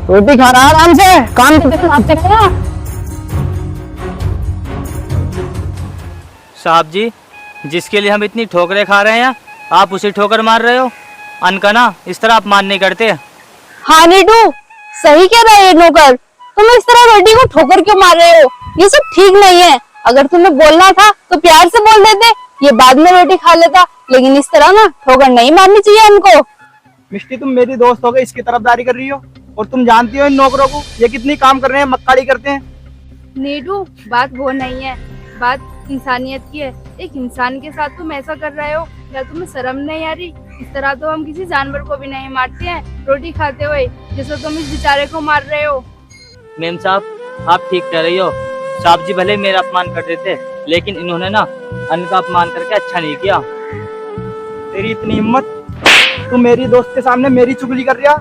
रोटी खा रहा आराम से, काम करते खाते रहेगा। साहब जी, जिसके लिए हम इतनी ठोकरें खा रहे हैं आप उसी ठोकर मार रहे हो। अन्न का ना इस तरह अपमान नहीं करते। हाँ नीटू, सही कह रहा है ये नौकर। तुम इस तरह रोटी को ठोकर क्यों मार रहे हो? ये सब ठीक नहीं है। अगर तुम्हें बोलना था तो प्यार से बोल देते, ये बाद में रोटी खा लेता। लेकिन इस तरह ना ठोकर नहीं मारनी चाहिए हमको। मिष्टी, तुम मेरी दोस्त हो गई, इसकी तरफदारी कर रही हो। और तुम जानती हो इन नौकरों को, ये कितनी काम कर रहे हैं, मक्कारी करते हैं। नीटू, बात वो नहीं है, बात इंसानियत की है। एक इंसान के साथ तुम ऐसा कर रहे हो, क्या तुम्हें शर्म नहीं आ रही? इस तरह तो हम किसी जानवर को भी नहीं मारते हैं रोटी खाते हुए, जैसे तुम इस बेचारे को मार रहे हो। मेम साहब, आप ठीक कह रही हो। साहब जी भले मेरा अपमान कर देते, लेकिन इन्होंने ना अन्न का अपमान करके अच्छा नहीं किया। तेरी इतनी हिम्मत, तू मेरी दोस्त के सामने मेरी चुगली कर रहा।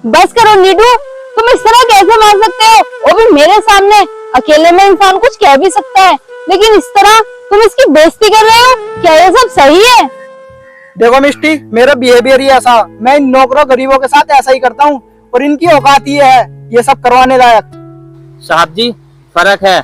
बस करो नीटू, तुम इस तरह कैसे मार सकते हो, वो भी मेरे सामने? अकेले में इंसान कुछ कह भी सकता है, लेकिन इस तरह तुम इसकी बेइज्जती कर रहे हो। क्या ये सब सही है? देखो मिष्टी, मेरा बिहेवियर ही ऐसा, मैं इन नौकरों गरीबों के साथ ऐसा ही करता हूँ। और इनकी औकात ये है ये सब करवाने लायक। साहब जी, फर्क है,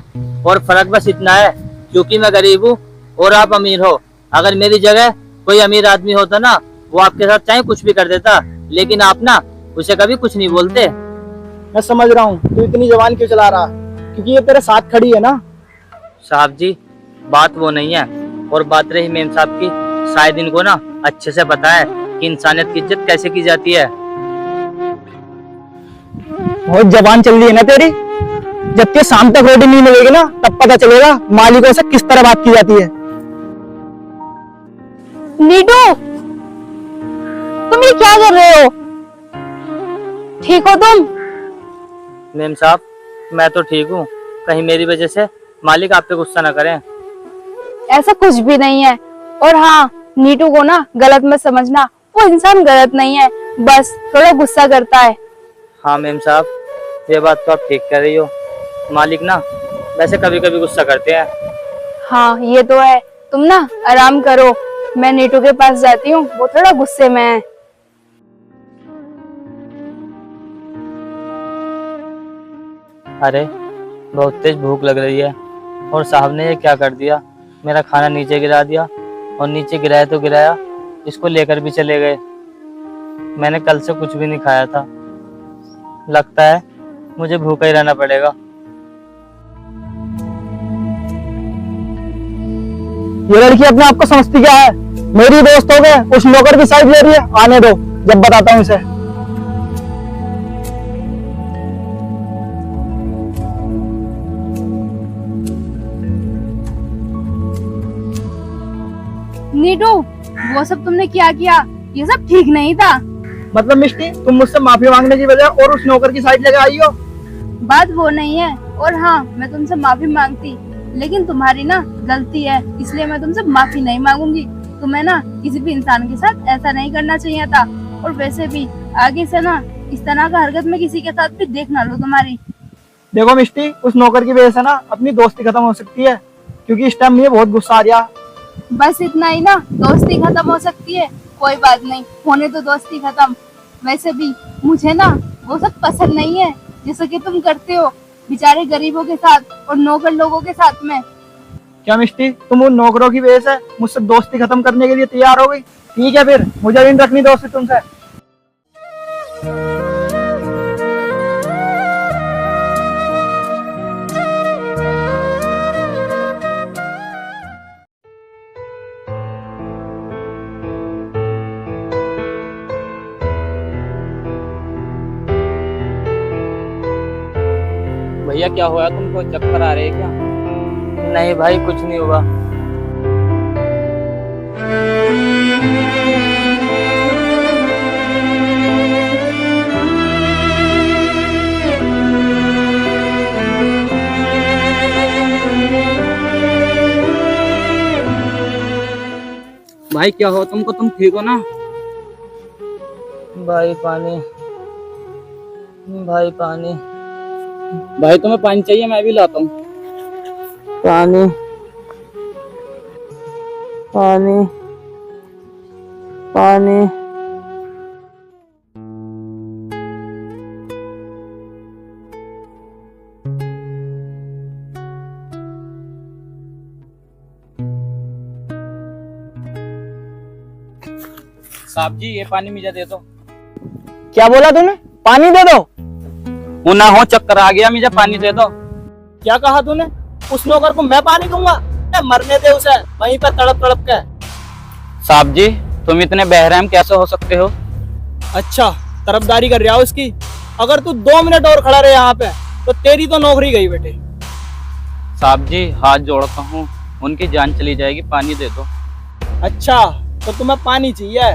और फर्क बस इतना है क्योंकि मैं गरीब हूँ और आप अमीर हो। अगर मेरी जगह कोई अमीर आदमी होता ना, वो आपके साथ चाहे कुछ भी कर देता, लेकिन आप ना उसे कभी कुछ नहीं बोलते। मैं समझ रहा हूँ तू इतनी जबान क्यों चला रहा, क्योंकि ये तेरे साथ खड़ी है ना। साहब जी, बात वो नहीं है। और बात रही मेम साहब की, शायद इनको ना अच्छे से पता है कि इंसानियत की इज्जत कैसे की जाती है। बहुत जबान चल रही है ना तेरी। जब तक शाम तक रोटी नहीं मिलेगी ना, तब पता चलेगा मालिकों से किस तरह बात की जाती है। नीटू, तुम ये क्या कर रहे हो? ठीक हो तुम? मेम साहब, मैं तो ठीक हूँ। कहीं मेरी वजह से मालिक आप पे गुस्सा ना करें। ऐसा कुछ भी नहीं है। और हाँ, नीटू को ना गलत मत समझना, वो इंसान गलत नहीं है, बस थोड़ा गुस्सा करता है। हाँ मेम साहब, ये बात तो आप ठीक कह रही हो। मालिक ना वैसे कभी कभी गुस्सा करते हैं। हाँ ये तो है। तुम ना आराम करो, मैं नीटू के पास जाती हूँ, वो थोड़ा गुस्से में है। अरे, बहुत तेज भूख लग रही है और साहब ने ये क्या कर दिया, मेरा खाना नीचे गिरा दिया। और नीचे गिराया तो गिराया, इसको लेकर भी चले गए। मैंने कल से कुछ भी नहीं खाया था, लगता है मुझे भूखा ही रहना पड़ेगा। ये लड़की अपने आप को समझती क्या है? मेरी दोस्त हो गए, उस नौकर की साइड ले रही है। आने दो, जब बताता हूँ इसे। नीटू, वो सब तुमने क्या किया? ये सब ठीक नहीं था। मतलब मिष्टी, तुम मुझसे माफी मांगने की बजाय और उस नौकर की साइड लेके आई हो। बात वो नहीं है। और हाँ, मैं तुमसे माफी मांगती, लेकिन तुम्हारी ना गलती है, इसलिए मैं तुमसे माफी नहीं मांगूंगी। तुम्हें ना किसी भी इंसान के साथ ऐसा नहीं करना चाहिए था। और वैसे भी आगे से ना इस तरह का हरकत में किसी के साथ भी देख ना लो तुम्हारी। देखो मिष्टी, उस नौकर की वजह से ना अपनी दोस्ती खत्म हो सकती है, क्योंकि इस टाइम मुझे बहुत गुस्सा आ रहा। बस इतना ही ना, दोस्ती खत्म हो सकती है? कोई बात नहीं, होने तो दोस्ती खत्म। वैसे भी मुझे ना वो सब पसंद नहीं है, जैसे कि तुम करते हो बेचारे गरीबों के साथ और नौकर लोगों के साथ में। क्या मिष्टी, तुम उन नौकरों की वजह से मुझसे दोस्ती खत्म करने के लिए तैयार हो गई? ठीक है, फिर मुझे नहीं रखनी दोस्ती तुमसे। भैया क्या हुआ, तुमको चक्कर आ रहे हैं क्या? नहीं भाई, कुछ नहीं हुआ। भाई क्या हो तुमको, तुम ठीक हो ना? भाई पानी, भाई पानी, भाई तुम्हें पानी चाहिए? मैं भी लाता हूँ। पानी, पानी, पानी। साहब जी ये पानी मुझे दे दो। क्या बोला तूने? पानी दे दो? वो ना हो चक्कर आ गया, मुझे पानी दे दो। क्या कहा तूने? उस नौकर को मैं पानी दूंगा? मरने दे उसे वहीं पे तड़प तड़प के। साहब जी तुम इतने बहरहम कैसे हो सकते हो? अच्छा, तरफदारी कर रहा हो उसकी? अगर तू 2 मिनट और खड़ा रहे यहाँ पे तो तेरी तो नौकरी गई बेटे। साहब जी हाथ जोड़ता हूँ, उनकी जान चली जाएगी, पानी दे दो। अच्छा, तो तुम्हें पानी चाहिए?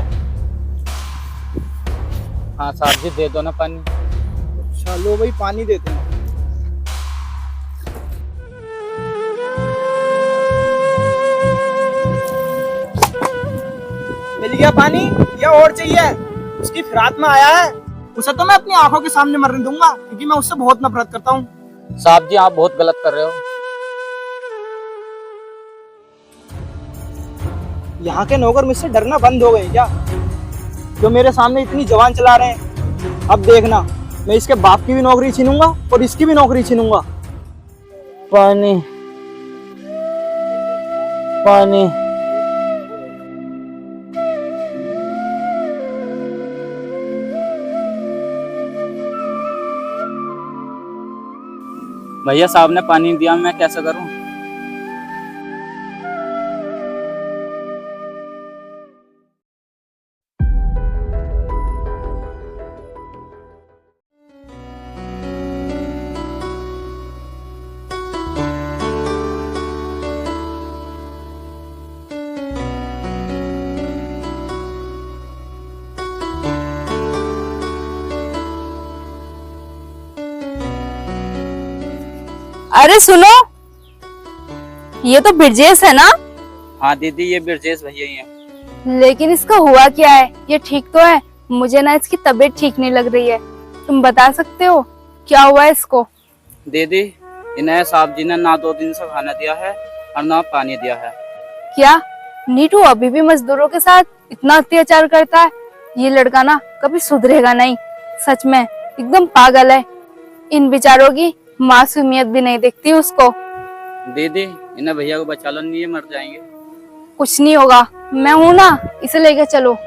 हाँ साहब जी दे दो ना पानी। चलो भाई पानी देते हैं। मिल गया पानी या और चाहिए? उसकी फिराक में आया है, उसे तो मैं अपनी आंखों के सामने मरने दूंगा क्योंकि मैं उससे बहुत नफरत करता हूँ। साहब जी आप बहुत गलत कर रहे हो। यहाँ के नौकर मुझसे डरना बंद हो गए क्या? जो मेरे सामने इतनी जवान चला रहे हैं। अब देखना, मैं इसके बाप की भी नौकरी छीनूंगा और इसकी भी नौकरी छीनूंगा। पानी पानी। भैया साहब ने पानी दिया, मैं कैसे करूं? अरे सुनो, ये तो ब्रिजेश है ना? हाँ दीदी ये ब्रजेश भैया ही है। लेकिन इसका हुआ क्या है? ये ठीक तो है? मुझे ना इसकी तबीयत ठीक नहीं लग रही है। तुम बता सकते हो क्या हुआ है इसको? दीदी इन्हें साहब जी ने ना 2 दिन से खाना दिया है और ना पानी दिया है। क्या नीटू अभी भी मजदूरों के साथ इतना अत्याचार करता है? ये लड़का ना कभी सुधरेगा नहीं। सच में एकदम पागल है। इन बेचारों की मासूमियत भी नहीं दिखती उसको। दीदी इन्हें भैया को बचा लो, नहीं ये मर जाएंगे। कुछ नहीं होगा, मैं हूं ना, इसे लेके चलो।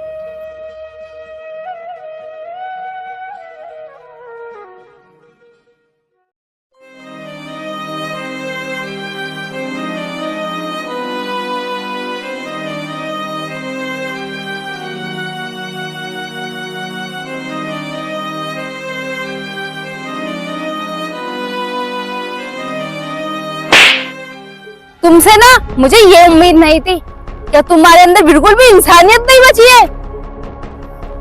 तुमसे ना मुझे ये उम्मीद नहीं थी। क्या तुम्हारे अंदर बिल्कुल भी इंसानियत नहीं बची है?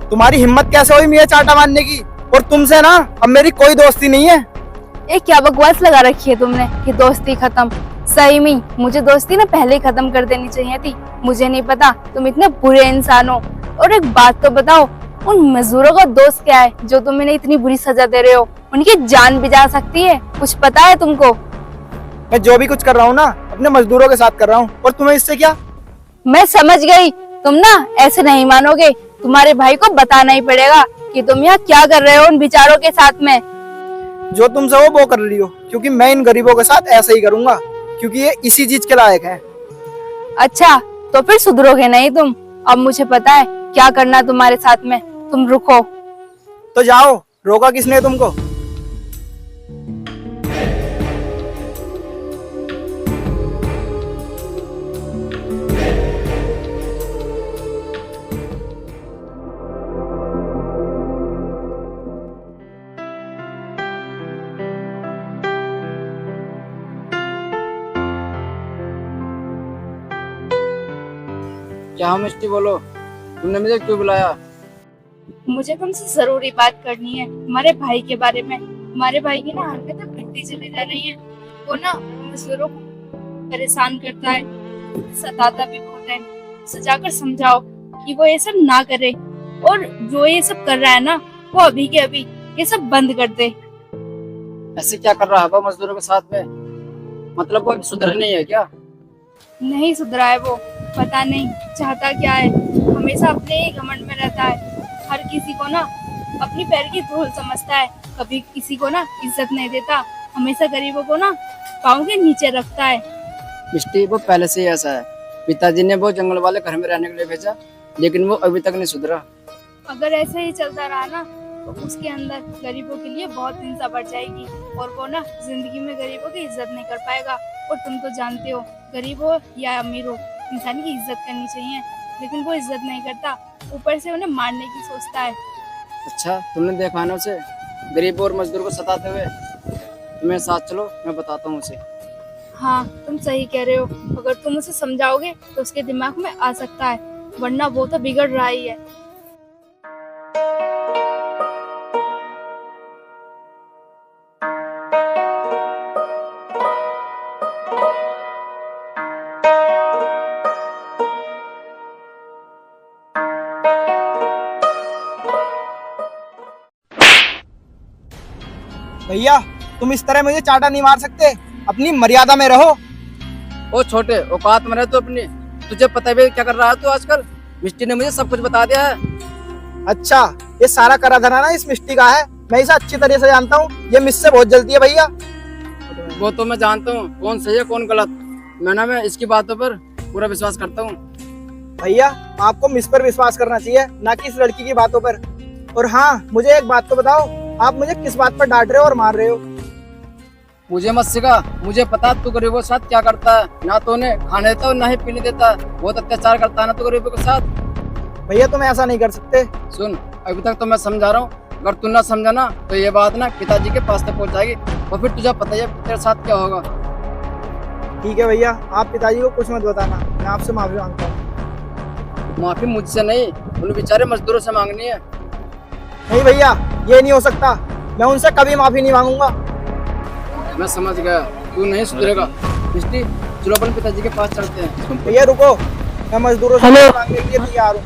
तुम्हारी हिम्मत कैसे हुई मुझे चाटा मारने की? और तुमसे ना अब मेरी कोई दोस्ती नहीं है। ये क्या बकवास लगा रखी है तुमने कि दोस्ती खत्म? सही में मुझे दोस्ती ना पहले ही खत्म कर देनी चाहिए थी। मुझे नहीं पता तुम इतने बुरे इंसान हो। और एक बात तो बताओ, उन मजदूरों का दोस्त क्या है जो तुम इन्हें इतनी बुरी सजा दे रहे हो? उनकी जान भी जा सकती है, कुछ पता है तुमको? मैं जो भी कुछ कर रहा हूँ ना अपने मजदूरों के साथ कर रहा हूँ, और तुम्हें इससे क्या? मैं समझ गई, तुम ना ऐसे नहीं मानोगे। तुम्हारे भाई को बताना ही पड़ेगा कि तुम यहाँ क्या कर रहे हो उन बेचारों के साथ में। जो तुमसे वो कर रही हो, क्योंकि मैं इन गरीबों के साथ ऐसा ही करूंगा क्योंकि ये इसी चीज के लायक है। अच्छा तो फिर सुधरोगे नहीं तुम। अब मुझे पता है क्या करना तुम्हारे साथ में। तुम रुको। तो जाओ, रोका किसने तुमको? क्या हम मिस्टी बोलो, तुमने मुझे क्यों बुलाया? मुझे तुमसे जरूरी बात करनी है हमारे भाई के बारे में। हमारे भाई की ना हरकतें बढ़ती चली जा रही है। वो ना मजदूरों को परेशान करता है, सताता भी बहुत है। सजाकर समझाओ कि वो ये सब ना करे, और जो ये सब कर रहा है ना वो अभी के अभी ये सब बंद कर दे। ऐसे क्या कर रहा है वो मजदूरों के साथ में? मतलब वो सुधर नहीं है क्या? नहीं सुधरा है वो, पता नहीं चाहता क्या है। हमेशा अपने ही घमंड में रहता है। हर किसी को ना अपनी पैर की धूल समझता है, कभी किसी को ना इज्जत नहीं देता। हमेशा गरीबों को ना पाँव के नीचे रखता है। मिस्टी वो पहले से ही ऐसा है। पिताजी ने वो जंगल वाले घर में रहने के लिए भेजा लेकिन वो अभी तक नहीं सुधरा। अगर ऐसे ही चलता रहा ना तो उसके अंदर गरीबों के लिए बहुत हिंसा बढ़ जाएगी और वो ना जिंदगी में गरीबों की इज्जत नहीं कर पाएगा। और तुम तो जानते हो, गरीब हो या अमीर हो, इंसान की इज्जत करनी चाहिए, लेकिन वो इज्जत नहीं करता, ऊपर से उन्हें मारने की सोचता है। अच्छा, तुमने देखा ना उसे गरीब और मजदूर को सताते हुए? तुम्हें साथ चलो, मैं बताता हूँ उसे। हाँ, तुम सही कह रहे हो। अगर तुम उसे समझाओगे तो उसके दिमाग में आ सकता है, वरना वो तो बिगड़ रहा ही है। भैया तुम इस तरह मुझे चाटा नहीं मार सकते, अपनी मर्यादा में रहो। ओ छोटे, औकात में रह तू अपनी। तुझे पता भी क्या कर रहा है तू आजकल? मिष्टी ने मुझे सब कुछ बता दिया है। अच्छा, ये सारा करा धरा ना इस मिष्टी का है, मैं इसे अच्छी तरह से जानता हूँ, ये मुझसे बहुत जलती है भैया। वो तो मैं जानता हूँ कौन सही है कौन गलत। मैं इसकी बातों पर पूरा विश्वास करता हूँ। भैया आपको मुझ पर विश्वास करना चाहिए, ना कि इस लड़की की बातों पर। और हाँ, मुझे एक बात तो बताओ, आप मुझे किस बात पर डांट रहे हो और मार रहे हो? मुझे मत सिखा, मुझे पता तू गरीबों के साथ क्या करता है। ना तो उन्हें खाने देता और ना ही पीने देता। बहुत अत्याचार करता है ना तो गरीबों के साथ। भैया तुम ऐसा नहीं कर सकते। सुन, अभी तक तो मैं समझा रहा हूँ, अगर तू ना समझा ना तो ये बात ना पिताजी के पास तक पहुँच जाएगी और फिर तुझे पता ही है तेरे साथ क्या होगा। ठीक है भैया, आप पिताजी को कुछ मत बताना, मैं आपसे माफी मांगता हूँ। माफी मुझसे नहीं, उन बेचारे मजदूरों से मांगनी है। नहीं भैया, ये नहीं हो सकता, मैं उनसे कभी माफी नहीं मांगूंगा। मैं समझ गया, तू नहीं सुधरेगा। मिष्टी, चलो अपन पिताजी के पास चलते हैं। भैया रुको, मैं मजदूरों से माफी मांगने के लिए तैयार हूँ।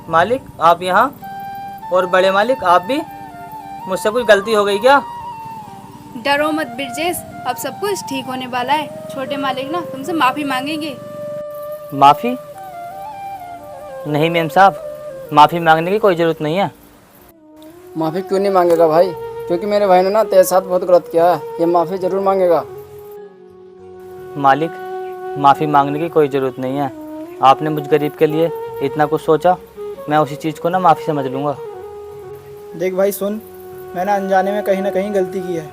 मालिक आप यहाँ, और बड़े मालिक आप भी? मुझसे कुछ गलती हो गई क्या? डरो मत बिरजेश, अब सब कुछ ठीक होने वाला है। छोटे मालिक ना तुमसे माफी मांगेंगे। माफ़ी? नहीं मेम साहब, माफ़ी मांगने की कोई ज़रूरत नहीं है। माफी क्यों नहीं मांगेगा भाई? क्योंकि मेरे भाई ने ना तेरे साथ बहुत गलत किया है, ये माफी जरूर मांगेगा। मालिक, माफ़ी मांगने की कोई ज़रूरत नहीं है। आपने मुझ गरीब के लिए इतना कुछ सोचा, मैं उसी चीज़ को ना माफ़ी समझ लूँगा। देख भाई सुन, मैंने अनजाने में कहीं ना कहीं गलती की है,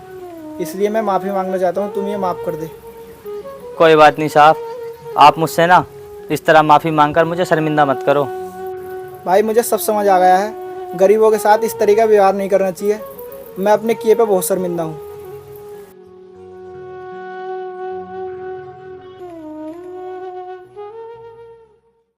इसलिए मैं माफ़ी मांगना चाहता हूँ, तुम ये माफ़ कर दे। कोई बात नहीं साहब, आप मुझसे ना इस तरह माफ़ी मांगकर मुझे शर्मिंदा मत करो। भाई मुझे सब समझ आ गया है, गरीबों के साथ इस तरीका व्यवहार नहीं करना चाहिए। मैं अपने किए पे बहुत शर्मिंदा हूँ।